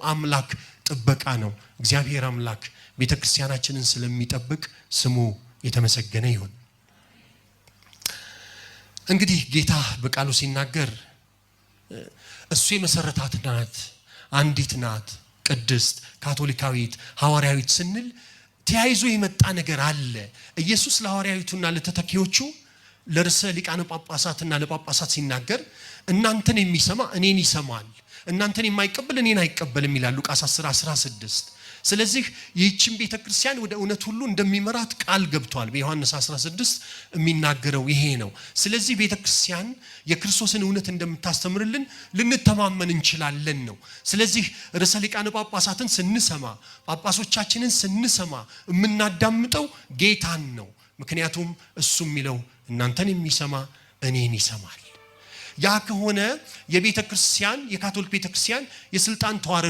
አምላክ ጥበቃ ነው። እግዚአብሔር አምላክ ቤተክርስቲያናችንን ስለሚጠብቅ ስሙ የተመሰገነ ይሁን። እንግዲህ ጌታ በቃሉ ሲናገር እሱ የመሰረታት ናት፣ አንዲት ናት፣ ቅድስት፣ ካቶሊካዊት፣ ሐዋርያዊት ስንል ተያይዞ የመጣ ነገር አለ። ኢየሱስ ለሐዋርያዊቱና ለተተኪዎቹ ለርዕሰ ሊቃነ ጳጳሳትና ለጳጳሳት ሲናገር እናንተን የሚሰማ እኔን ይሰማል፣ እናንተን የማይቀበል እኔን አይቀበልም ይላል ሉቃስ 10:16። ስለዚህ ይህችን ቤተክርስቲያን ወደ እውነት ሁሉ እንደሚመራት ቃል ገብቷል። በዮሐንስ 16 የሚናገረው ይሄ ነው። ስለዚህ ቤተክርስቲያን የክርስቶስን እውነት እንደምታስተምርልን ልንተማመን እንችላለን ነው። ስለዚህ ርዕሰ ሊቃነ ጳጳሳትን ስንሰማ፣ ጳጳሶቻችንን ስንሰማ የምናዳምጠው ጌታን ነው። ምክንያቱም እሱ የሚለው እናንተን የሚሰማ እኔን ይሰማል። ያ ከሆነ የቤተክርስቲያን የካቶሊክ ቤተክርስቲያን የስልጣን ተዋረድ